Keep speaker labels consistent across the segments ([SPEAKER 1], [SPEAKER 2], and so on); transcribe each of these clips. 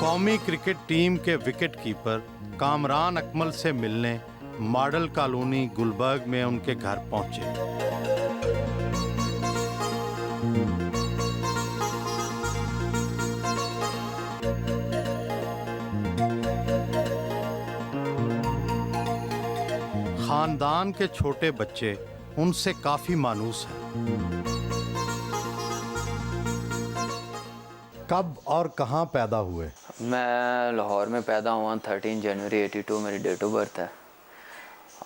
[SPEAKER 1] कौमी cricket team के wicket keeper Kamran Akmal से मिलने मॉडल कॉलोनी गुलबर्ग में उनके घर पहुंचे। खानदान के छोटे बच्चे उनसे काफी मायूस हैं। कब और कहां पैदा हुए?
[SPEAKER 2] मैं लाहौर में पैदा हुआ, 13 जनवरी 82 मेरी डेट ऑफ बर्थ है,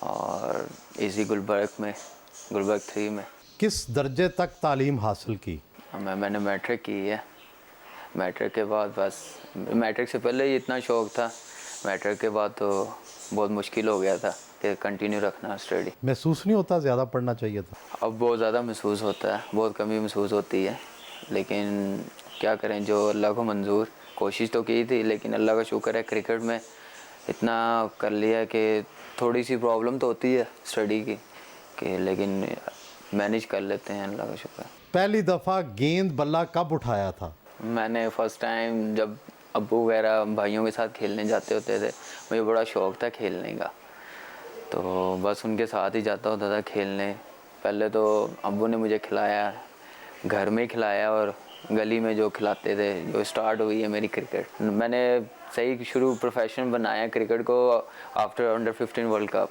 [SPEAKER 2] और इसी गुलबर्ग में, गुलबर्ग 3 में।
[SPEAKER 1] किस दर्जे तक तालीम हासिल की?
[SPEAKER 2] मैंने मैट्रिक की है। मैट्रिक के बाद बस, मैट्रिक से पहले ही इतना शौक़ था, मैट्रिक के बाद तो बहुत मुश्किल हो गया था कि कंटिन्यू रखना स्टडी।
[SPEAKER 1] महसूस नहीं होता ज़्यादा पढ़ना चाहिए था?
[SPEAKER 2] अब बहुत ज़्यादा महसूस होता है, बहुत कमी महसूस होती है, लेकिन क्या करें, जो अल्लाह को मंजूर। कोशिश तो की थी, लेकिन अल्लाह का शुक्र है क्रिकेट में इतना कर लिया कि थोड़ी सी प्रॉब्लम तो होती है स्टडी की, लेकिन मैनेज कर लेते हैं, अल्लाह का शुक्र।
[SPEAKER 1] पहली दफ़ा गेंद बल्ला कब उठाया था?
[SPEAKER 2] मैंने फ़र्स्ट टाइम जब अब्बू वगैरह भाइयों के साथ खेलने जाते होते थे, मुझे बड़ा शौक़ था खेलने का, तो बस उनके साथ ही जाता होता था खेलने। पहले तो अब्बू ने मुझे खिलाया, घर में खिलाया, और गली में जो खिलाते थे, जो स्टार्ट हुई है मेरी क्रिकेट। मैंने सही शुरू प्रोफेशन बनाया क्रिकेट को आफ्टर अंडर 15 वर्ल्ड कप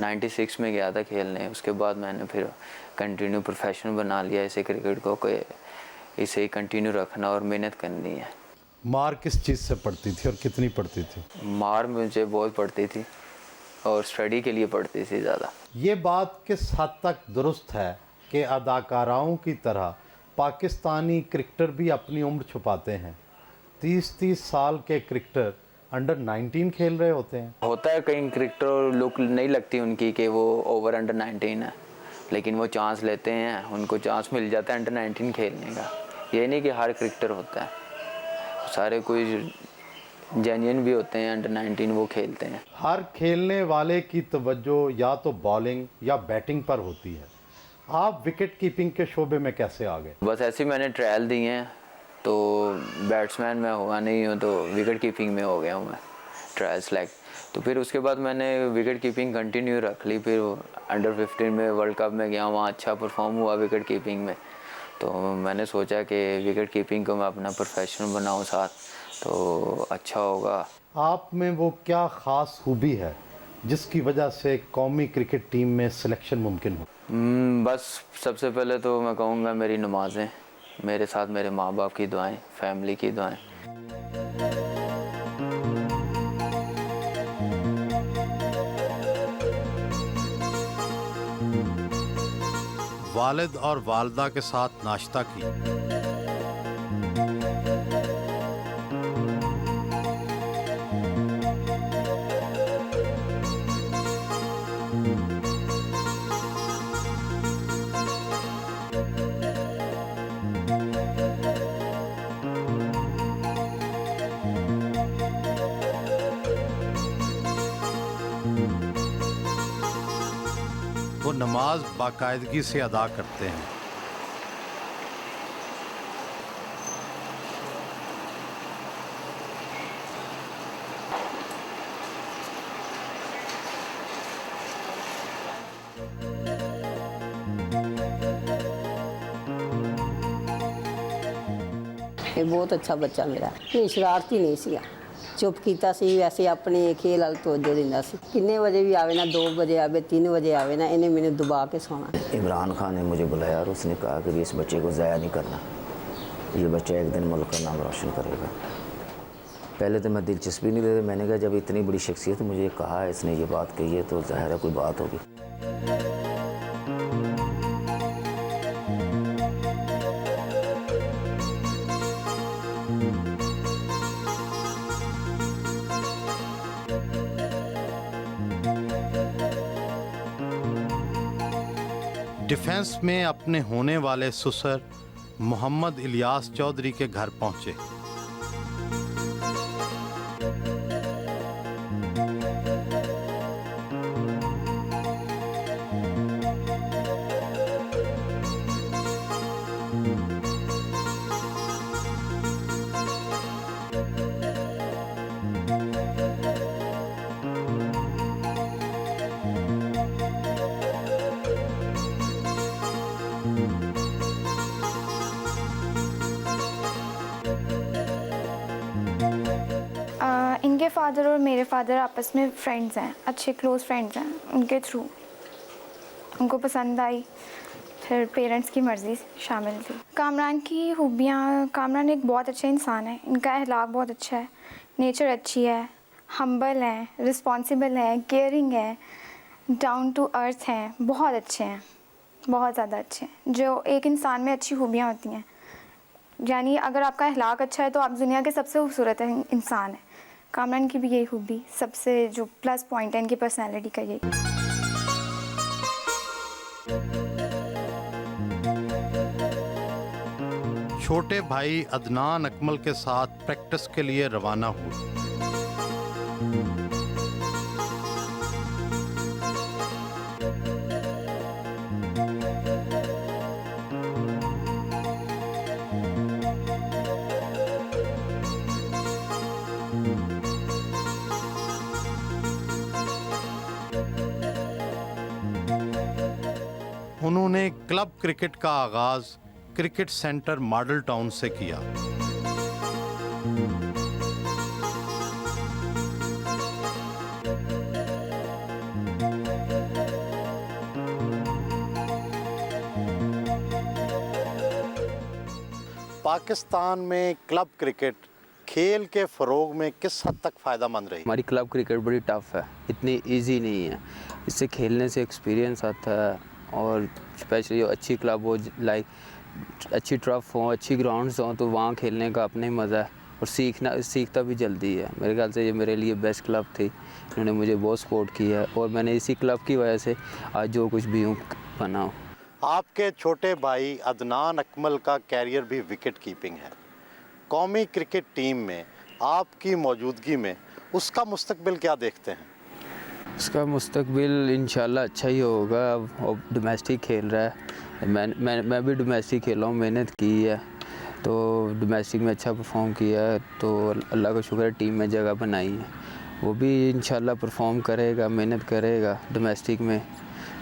[SPEAKER 2] 96 में गया था खेलने। उसके बाद मैंने फिर कंटिन्यू प्रोफेशन बना लिया इसे क्रिकेट को, कि इसे ही कंटिन्यू रखना और मेहनत करनी है।
[SPEAKER 1] मार किस चीज़ से पड़ती थी और कितनी पड़ती थी?
[SPEAKER 2] मार मुझे बहुत पड़ती थी, और स्टडी के लिए पड़ती थी ज़्यादा।
[SPEAKER 1] ये बात किस हद तक दुरुस्त है कि अदाकाराओं की तरह पाकिस्तानी क्रिकेटर भी अपनी उम्र छुपाते हैं? 30-30 साल के क्रिकेटर अंडर 19 खेल रहे होते हैं।
[SPEAKER 2] होता है कई क्रिकेटर लुक नहीं लगती उनकी कि वो ओवर अंडर 19 है, लेकिन वो चांस लेते हैं, उनको चांस मिल जाता है अंडर 19 खेलने का। ये नहीं कि हर क्रिकेटर होता है, सारे कोई जेन्युइन भी होते हैं अंडर 19, वो खेलते हैं।
[SPEAKER 1] हर खेलने वाले की तवज्जो या तो बॉलिंग या बैटिंग पर होती है। आप विकेट कीपिंग के शोबे में कैसे आ गए?
[SPEAKER 2] बस ऐसे ही मैंने ट्रायल दिए हैं, तो बैट्समैन मैं हुआ नहीं हूँ, तो विकेट कीपिंग में हो गया हूँ मैं, ट्रायल सेलेक्ट। तो फिर उसके बाद मैंने विकेट कीपिंग कंटिन्यू रख ली। फिर अंडर 15 में वर्ल्ड कप में गया, वहाँ अच्छा परफॉर्म हुआ विकेट कीपिंग में, तो मैंने सोचा कि विकेट कीपिंग को मैं अपना प्रोफेशन बनाऊँ साथ, तो अच्छा होगा।
[SPEAKER 1] आप में वो क्या ख़ास खूबी है जिसकी वजह से कौमी क्रिकेट टीम में सिलेक्शन मुमकिन हो?
[SPEAKER 2] बस सबसे पहले तो मैं कहूँगा मेरी नमाज़ें, मेरे साथ मेरे माँ बाप की दुआएं, फैमिली की दुआएं।
[SPEAKER 1] वालिद और वालदा के साथ नाश्ता की। वो नमाज बाकायदगी से अदा करते हैं।
[SPEAKER 3] ਇਹ ਬਹੁਤ ਅੱਛਾ ਬੱਚਾ ਮੇਰਾ, ਨਹੀਂ ਸ਼ਰਾਰਤੀ ਨਹੀਂ ਸੀਗਾ, ਚੁੱਪ ਕੀਤਾ ਸੀ, ਵੈਸੇ ਆਪਣੇ ਖੇਲ ਵੱਲ ਤਵੱਜੋ ਦਿੰਦਾ ਸੀ। कितने बजे भी आवे ना, 2 बजे आवे, 3 बजे आवे ना, इन्हें मैंने दबा के सोना।
[SPEAKER 4] इमरान खान ने मुझे बुलाया और उसने कहा कि इस बच्चे को ज़ाया नहीं करना, ये बच्चा एक दिन मुल्क का नाम रोशन करेगा। पहले तो मैं दिलचस्पी नहीं लेता, मैंने कहा जब इतनी बड़ी शख्सियत मुझे कहा है, इसने ये बात कही है, तो ज़ाहिर है कोई बात होगी।
[SPEAKER 1] डिफेंस में अपने होने वाले ससुर मोहम्मद इलियास चौधरी के घर पहुंचे।
[SPEAKER 5] उनके फादर और मेरे फादर आपस में फ्रेंड्स हैं, अच्छे क्लोज़ फ्रेंड्स हैं। उनके थ्रू उनको पसंद आई, फिर पेरेंट्स की मर्ज़ी शामिल थी। कामरान की खूबियाँ, कामरान एक बहुत अच्छा इंसान है, इनका अखलाक बहुत अच्छा है, नेचर अच्छी है, हम्बल हैं, रिस्पॉन्सिबल हैं, केयरिंग है, डाउन टू अर्थ हैं, बहुत अच्छे हैं, बहुत ज़्यादा अच्छे हैं, जो एक इंसान में अच्छी खूबियाँ होती हैं। यानी अगर आपका अखलाक अच्छा है तो आप दुनिया के सबसे खूबसूरत इंसान हैं। कामरान की भी यही खूबी, सबसे जो प्लस पॉइंट है इनकी पर्सनैलिटी का यही।
[SPEAKER 1] छोटे भाई अदनान अकमल के साथ प्रैक्टिस के लिए रवाना हुए। उन्होंने क्लब क्रिकेट का आगाज क्रिकेट सेंटर मॉडल टाउन से किया। पाकिस्तान में क्लब क्रिकेट खेल के फ़रोग में किस हद तक फ़ायदेमंद रही?
[SPEAKER 6] हमारी क्लब क्रिकेट बड़ी टफ़ है, इतनी इजी नहीं है। इससे खेलने से एक्सपीरियंस आता है, और स्पेशली अच्छी क्लब हो, लाइक अच्छी ट्रफ हो, अच्छी ग्राउंड्स हों, तो वहाँ खेलने का अपना ही मज़ा है, और सीखता भी जल्दी है। मेरे ख्याल से ये मेरे लिए बेस्ट क्लब थी, इन्होंने मुझे बहुत सपोर्ट किया है, और मैंने इसी क्लब की वजह से आज जो कुछ भी हूँ बना हूँ।
[SPEAKER 1] आपके छोटे भाई अदनान अकमल का कैरियर भी विकेट कीपिंग है। कौमी क्रिकेट टीम में आपकी मौजूदगी में उसका मुस्तकबिल क्या देखते हैं?
[SPEAKER 6] उसका मुस्तकबिल इंशाल्लाह अच्छा ही होगा। अब डोमेस्टिक खेल रहा है, मैं भी डोमेस्टिक खेला हूँ, मेहनत की है, तो डोमेस्टिक में अच्छा परफॉर्म किया है, तो अल्लाह का शुक्र है टीम में जगह बनाई है। वो भी इंशाल्लाह परफॉर्म करेगा, मेहनत करेगा डोमेस्टिक में,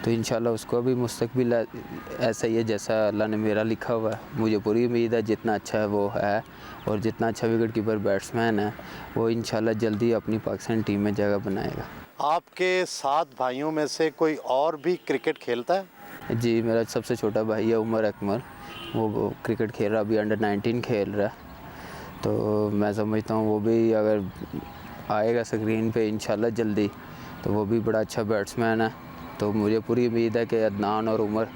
[SPEAKER 6] तो इंशाल्लाह उसको भी मुस्तकबिल ऐसा ही है जैसा अल्लाह ने मेरा लिखा हुआ है। मुझे पूरी उम्मीद है जितना अच्छा है वो है, और जितना अच्छा विकेट कीपर बैट्समैन है वो इंशाल्लाह जल्दी अपनी पाकिस्तान टीम में जगह बनाएगा।
[SPEAKER 1] आपके 7 भाइयों में से कोई और भी क्रिकेट खेलता है?
[SPEAKER 6] जी, मेरा सबसे छोटा भाई है उमर अकमल, वो क्रिकेट खेल रहा है, अभी अंडर 19 खेल रहा है, तो मैं समझता हूँ वो भी अगर आएगा स्क्रीन पे इंशाल्लाह जल्दी, तो वो भी बड़ा अच्छा बैट्समैन है। तो मुझे पूरी उम्मीद है कि अदनान और उमर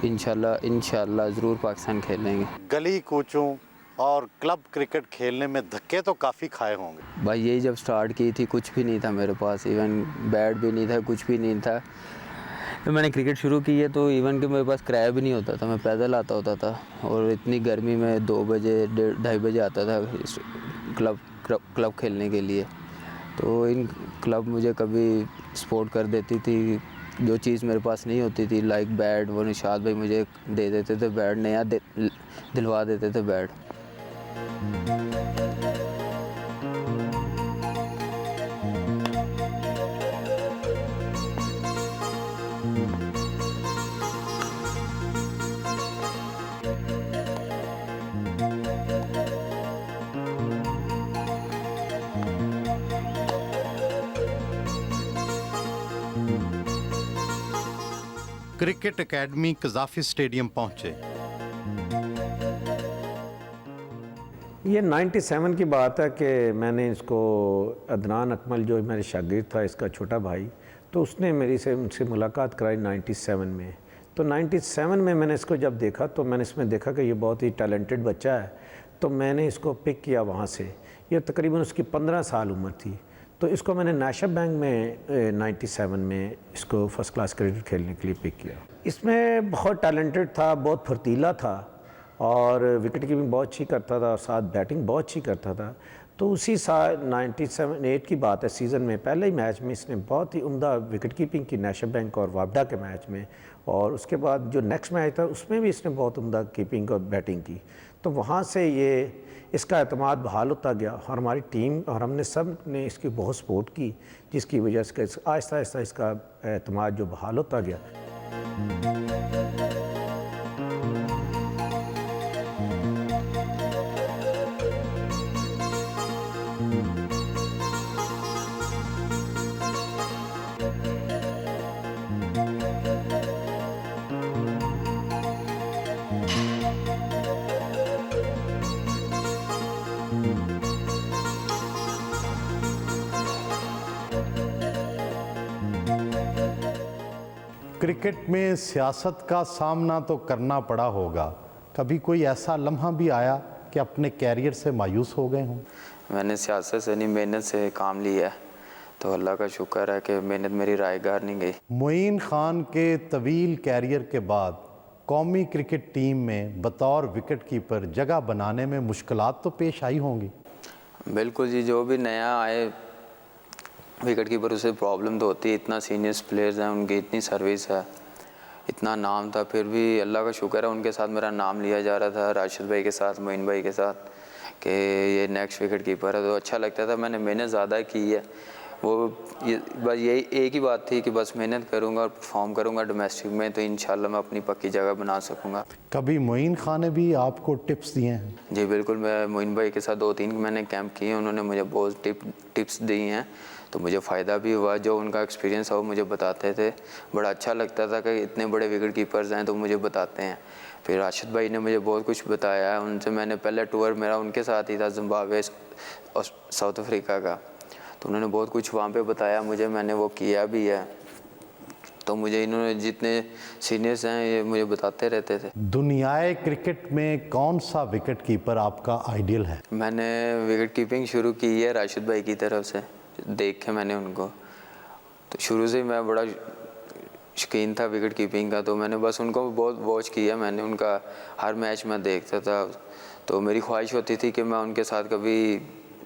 [SPEAKER 6] इंशाल्लाह ज़रूर पाकिस्तान खेलेंगे।
[SPEAKER 1] गली कूचों और क्लब क्रिकेट खेलने में धक्के तो काफ़ी खाए होंगे।
[SPEAKER 6] भाई यही जब स्टार्ट की थी कुछ भी नहीं था मेरे पास, इवन बैट भी नहीं था, कुछ भी नहीं था। तो मैंने क्रिकेट शुरू की है तो इवन कि मेरे पास किराया भी नहीं होता था, मैं पैदल आता होता था, और इतनी गर्मी में 2 बजे 2:30 बजे आता था क्लब खेलने के लिए। तो इन क्लब मुझे कभी सपोर्ट कर देती थी, जो चीज़ मेरे पास नहीं होती थी, लाइक बैट, वो निशाद भाई मुझे दे देते थे बैट, नया दिलवा देते थे बैट।
[SPEAKER 1] क्रिकेट एकेडमी कज़ाफ़ी स्टेडियम पहुंचे।
[SPEAKER 7] ये 97 की बात है कि मैंने इसको, अदनान अकमल जो मेरे शागिर्द था, इसका छोटा भाई, तो उसने उनसे मुलाकात कराई 97 में। तो 97 में मैंने इसको जब देखा तो मैंने इसमें देखा कि ये बहुत ही टैलेंटेड बच्चा है, तो मैंने इसको पिक किया वहाँ से। ये तकरीबन उसकी 15 साल उम्र थी, तो इसको मैंने नेशनल बैंक में 97 में इसको फर्स्ट क्लास क्रिकेट खेलने के लिए पिक किया। इसमें बहुत टैलेंटेड था, बहुत फुर्तीला था, और विकेट कीपिंग बहुत अच्छी करता था, और साथ बैटिंग बहुत अच्छी करता था। तो उसी साल 97-8 की बात है, सीज़न में पहले ही मैच में इसने बहुत ही उम्दा विकेट कीपिंग की, नेशनल बैंक और वापडा के मैच में, और उसके बाद जो नेक्स्ट मैच था उसमें भी इसने बहुत उम्दा कीपिंग और बैटिंग की। तो वहाँ से ये इसका एतमाद बहाल होता गया, और हमारी टीम और हमने सब ने इसकी बहुत सपोर्ट की, जिसकी वजह से आहिस्ता आहिस्ता इसका एतमाद जो बहाल होता गया।
[SPEAKER 1] क्रिकेट में सियासत का सामना तो करना पड़ा होगा, कभी कोई ऐसा लम्हा भी आया कि अपने कैरियर से मायूस हो गए हों?
[SPEAKER 2] मैंने सियासत से नहीं, मेहनत से काम लिया है, तो अल्लाह का शुक्र है कि मेहनत मेरी रायगार नहीं गई।
[SPEAKER 1] मोइन खान के तवील कैरियर के बाद कौमी क्रिकेट टीम में बतौर विकेट कीपर जगह बनाने में मुश्किलात तो पेश आई होंगी।
[SPEAKER 2] बिल्कुल जी, जो भी नया आए विकेट कीपर उसे प्रॉब्लम तो होती है। इतना सीनियर्स प्लेयर्स हैं, उनकी इतनी सर्विस है, इतना नाम था, फिर भी अल्लाह का शुक्र है उनके साथ मेरा नाम लिया जा रहा था, राशिद भाई के साथ, मोइन भाई के साथ, कि ये नेक्स्ट विकेट कीपर है। तो अच्छा लगता था। मैंने मेहनत ज़्यादा की है, वो बस यही एक ही बात थी कि बस मेहनत करूँगा और परफॉर्म करूँगा डोमेस्टिक में, तो इंशाल्लाह मैं अपनी पक्की जगह बना सकूँगा।
[SPEAKER 1] कभी मोइन खान ने भी आपको टिप्स दिए हैं?
[SPEAKER 2] जी बिल्कुल, मैं मोइन भाई के साथ 2-3 मैंने कैंप किए, उन्होंने मुझे बहुत टिप्स दी हैं, तो मुझे फ़ायदा भी हुआ। जो उनका एक्सपीरियंस है वो मुझे बताते थे, बड़ा अच्छा लगता था कि इतने बड़े विकेट कीपर्स हैं तो मुझे बताते हैं। फिर राशिद भाई ने मुझे बहुत कुछ बताया है, उनसे मैंने पहले टूर मेरा उनके साथ ही था जिम्बाब्वे और साउथ अफ्रीका का, तो उन्होंने बहुत कुछ वहाँ पे बताया मुझे, मैंने वो किया भी है। तो मुझे इन्होंने जितने सीनियर्स हैं ये मुझे बताते रहते थे।
[SPEAKER 1] दुनियाए क्रिकेट में कौन सा विकेट कीपर आपका आइडियल है?
[SPEAKER 2] मैंने विकेट कीपिंग शुरू की है राशिद भाई की तरफ से, देख के मैंने उनको, तो शुरू से मैं बड़ा शौकीन था विकेट कीपिंग का, तो मैंने बस उनको बहुत वॉच किया, मैंने उनका हर मैच में देखता था। तो मेरी ख्वाहिश होती थी कि मैं उनके साथ कभी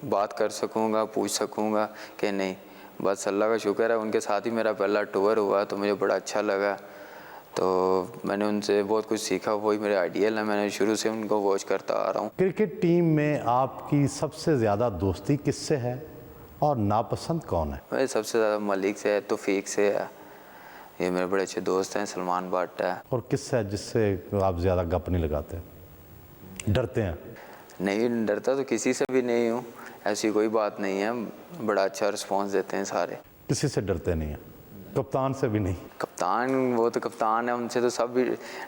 [SPEAKER 2] बात कर सकूँगा, पूछ सकूँगा कि नहीं। बस अल्लाह का शुक्र है उनके साथ ही मेरा पहला टूर हुआ, तो मुझे बड़ा अच्छा लगा, तो मैंने उनसे बहुत कुछ सीखा। वही मेरे आइडियल है, मैंने शुरू से उनको वॉच करता आ रहा हूँ।
[SPEAKER 1] क्रिकेट टीम में आपकी सबसे ज़्यादा दोस्ती किससे है और नापसंद कौन है?
[SPEAKER 2] मेरे सबसे ज़्यादा मलिक से है, तौफीक से है, ये मेरे बड़े अच्छे दोस्त हैं, सलमान भट्ट है।
[SPEAKER 1] और किससे है जिससे आप ज़्यादा गप नहीं लगाते, डरते हैं?
[SPEAKER 2] नहीं डरता तो किसी से भी नहीं हूँ, ऐसी कोई बात नहीं है, बड़ा अच्छा रिस्पांस देते हैं सारे।
[SPEAKER 1] किसी से डरते नहीं हैं? कप्तान से भी नहीं?
[SPEAKER 2] कप्तान वो तो कप्तान है, उनसे तो सब भी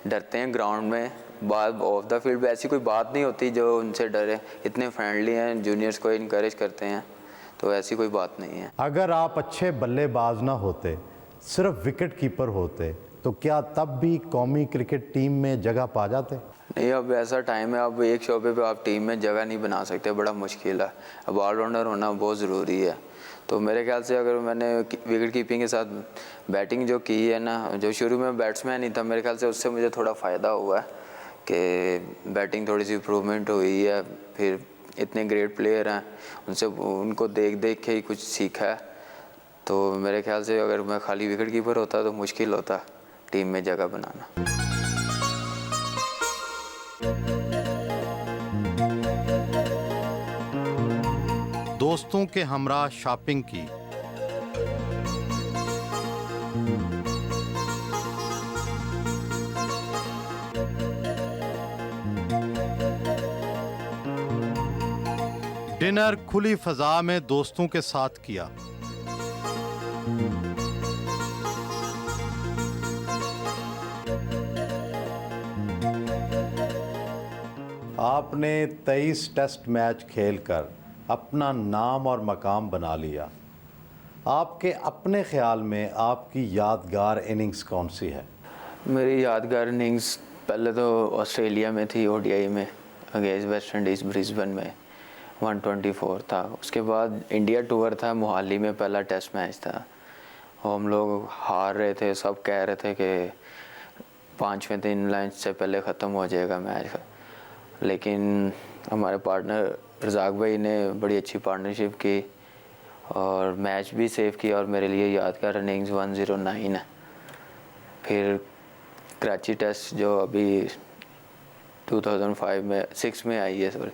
[SPEAKER 2] डरते हैं ग्राउंड में, बात ऑफ द फील्ड ऐसी कोई बात नहीं होती जो उनसे डरे, इतने फ्रेंडली हैं, जूनियर्स को इनकरेज करते हैं, तो ऐसी कोई बात नहीं है।
[SPEAKER 1] अगर आप अच्छे बल्लेबाज ना होते, सिर्फ विकेट कीपर होते, तो क्या तब भी कौमी क्रिकेट टीम में जगह पा जाते?
[SPEAKER 2] नहीं, अब ऐसा टाइम है, अब एक शोबे पे आप टीम में जगह नहीं बना सकते, बड़ा मुश्किल है। अब ऑलराउंडर होना बहुत ज़रूरी है। तो मेरे ख्याल से अगर मैंने विकेट कीपिंग के साथ बैटिंग जो की है ना, जो शुरू में बैट्समैन ही था, मेरे ख्याल से उससे मुझे थोड़ा फ़ायदा हुआ है कि बैटिंग थोड़ी सी इम्प्रूवमेंट हुई है। फिर इतने ग्रेट प्लेयर हैं, उनसे उनको देख देख के ही कुछ सीखा है। तो मेरे ख्याल से अगर मैं खाली विकेट कीपर होता तो मुश्किल होता टीम में जगह बनाना।
[SPEAKER 1] दोस्तों के हमरा शॉपिंग की। डिनर खुली फजा में दोस्तों के साथ किया। आपने 23 टेस्ट मैच खेलकर अपना नाम और मकाम बना लिया। आपके अपने ख्याल में आपकी यादगार इनिंग्स कौन सी है?
[SPEAKER 2] मेरी यादगार इनिंग्स पहले तो ऑस्ट्रेलिया में थी, ओडीआई में अगेंस्ट वेस्ट इंडीज़ ब्रिस्बेन में 124 था। उसके बाद इंडिया टूर था, मोहाली में पहला टेस्ट मैच था, हम लोग हार रहे थे, सब कह रहे थे कि 5वें दिन लंच से पहले ख़त्म हो जाएगा मैच, लेकिन हमारे पार्टनर रज़ाक भाई ने बड़ी अच्छी पार्टनरशिप की और मैच भी सेव किया, और मेरे लिए यादगार इनिंग्स 109 है। फिर कराची टेस्ट जो अभी 2005 में 6 में आई है, सॉरी,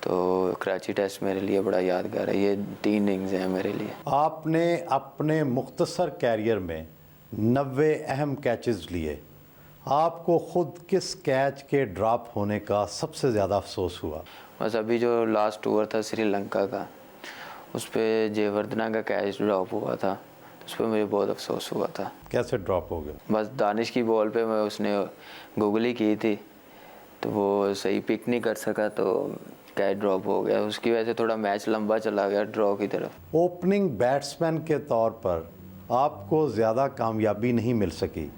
[SPEAKER 2] तो कराची टेस्ट मेरे लिए बड़ा यादगार है। ये 3 इनिंग्स हैं मेरे लिए।
[SPEAKER 1] आपने अपने मुख्तसर कैरियर में 90 अहम कैचेस लिए, आपको खुद किस कैच के ड्रॉप होने का सबसे ज़्यादा अफसोस हुआ?
[SPEAKER 2] बस अभी जो लास्ट टूर था श्रीलंका का, उस पर जयवर्धना का कैच ड्रॉप हुआ था, उस पर मुझे बहुत अफसोस हुआ था।
[SPEAKER 1] कैसे ड्रॉप हो गया?
[SPEAKER 2] बस दानिश की बॉल पे मैं उसने गूगली की थी, तो वो सही पिक नहीं कर सका, तो कैच ड्रॉप हो गया। उसकी वजह से थोड़ा मैच लंबा चला गया ड्रॉ की तरफ।
[SPEAKER 1] ओपनिंग बैट्समैन के तौर पर आपको ज़्यादा कामयाबी नहीं मिल सकी,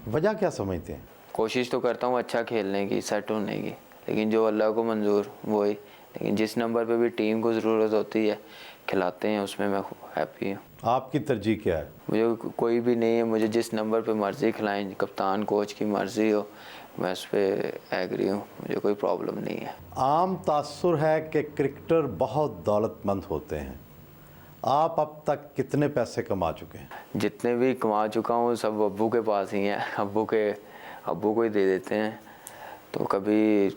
[SPEAKER 1] वजह क्या समझते हैं?
[SPEAKER 2] कोशिश तो करता हूँ अच्छा खेलने की, सेट होने की, लेकिन जो अल्लाह को मंजूर वही। लेकिन जिस नंबर पे भी टीम को ज़रूरत होती है खिलाते हैं, उसमें मैं हैप्पी हूँ।
[SPEAKER 1] आपकी तरजीह क्या है?
[SPEAKER 2] मुझे कोई भी नहीं है, मुझे जिस नंबर पे मर्ज़ी खिलाएं, कप्तान कोच की मर्ज़ी हो, मैं उस पर एग्री हूँ, मुझे कोई प्रॉब्लम नहीं है।
[SPEAKER 1] आम तासुर है कि क्रिकेटर बहुत दौलतमंद होते हैं। आप अब तक कितने पैसे कमा चुके हैं?
[SPEAKER 2] जितने भी कमा चुका हूँ सब अब्बू के पास ही हैं, अब्बू को ही दे देते हैं। तो कभी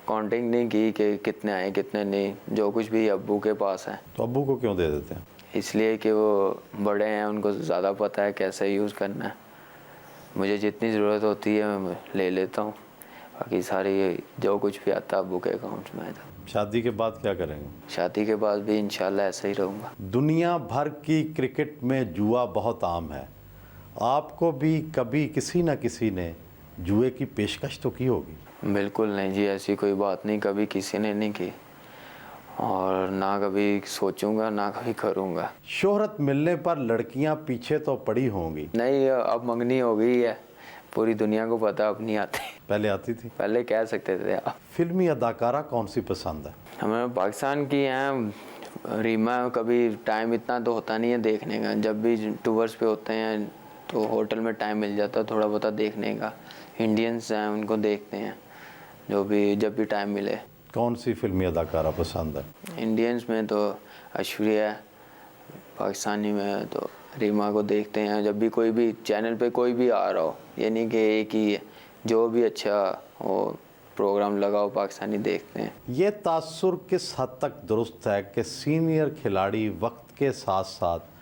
[SPEAKER 2] काउंटिंग नहीं की कि कितने आए कितने नहीं, जो कुछ भी अब्बू के पास है।
[SPEAKER 1] तो अब्बू को क्यों दे देते हैं?
[SPEAKER 2] इसलिए कि वो बड़े हैं, उनको ज़्यादा पता है कैसे यूज़ करना है। मुझे जितनी ज़रूरत होती है मैं ले लेता हूँ, बाकी सारी जो कुछ भी आता है अब्बू के अकाउंट में आता है।
[SPEAKER 1] शादी के बाद क्या करेंगे?
[SPEAKER 2] शादी के बाद भी इंशाल्लाह ऐसे ही रहूँगा।
[SPEAKER 1] दुनिया भर की क्रिकेट में जुआ बहुत आम है। आपको भी कभी किसी न किसी ने जुए की पेशकश तो की होगी?
[SPEAKER 2] बिल्कुल नहीं जी, ऐसी कोई बात नहीं, कभी किसी ने नहीं की और ना कभी सोचूंगा ना कभी करूँगा।
[SPEAKER 1] शोहरत मिलने पर लड़कियां पीछे तो पड़ी होंगी।
[SPEAKER 2] नहीं, अब मंगनी हो गई है, पूरी दुनिया को पता अब नहीं आती।
[SPEAKER 1] पहले आती थी?
[SPEAKER 2] पहले कह सकते थे आप।
[SPEAKER 1] फिल्मी अदाकारा कौन सी पसंद है?
[SPEAKER 2] हमें पाकिस्तान की हैं रीमा। कभी टाइम इतना तो होता नहीं है देखने का, जब भी टूर्स पे होते हैं तो होटल में टाइम मिल जाता है थोड़ा बहुत देखने का। इंडियंस हैं उनको देखते हैं जब भी टाइम मिले।
[SPEAKER 1] कौन सी फिल्मी अदाकारा पसंद है?
[SPEAKER 2] इंडियंस में तो ऐश्वर्या, पाकिस्तानी में तो रीमा को देखते हैं। जब भी कोई भी चैनल पे कोई भी आ रहा हो, ये नहीं कि एक ही है, जो भी अच्छा हो प्रोग्राम लगाओ पाकिस्तानी देखते हैं।
[SPEAKER 1] ये तासुर किस हद तक दुरुस्त है कि सीनियर खिलाड़ी वक्त के साथ साथ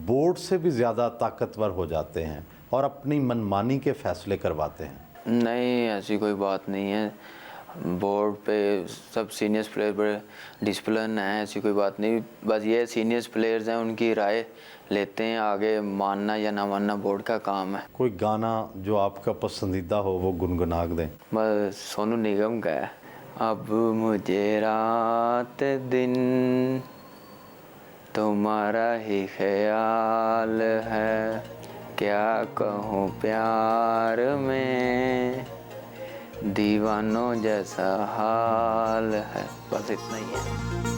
[SPEAKER 1] बोर्ड से भी ज़्यादा ताकतवर हो जाते हैं और अपनी मनमानी के फैसले करवाते हैं?
[SPEAKER 2] नहीं, ऐसी कोई बात नहीं है। बोर्ड पे सब सीनियर्स प्लेयर बड़े डिसिप्लिन हैं, ऐसी कोई बात नहीं। बस ये सीनियर्स प्लेयर्स हैं, उनकी राय लेते हैं, आगे मानना या ना मानना बोर्ड का काम है।
[SPEAKER 1] कोई गाना जो आपका पसंदीदा हो वो गुनगुना दें।
[SPEAKER 2] बस सोनू निगम का है, अब मुझे रात दिन तुम्हारा ही ख्याल है, क्या कहूँ प्यार में दीवानों जैसा हाल है। बस इतना ही है।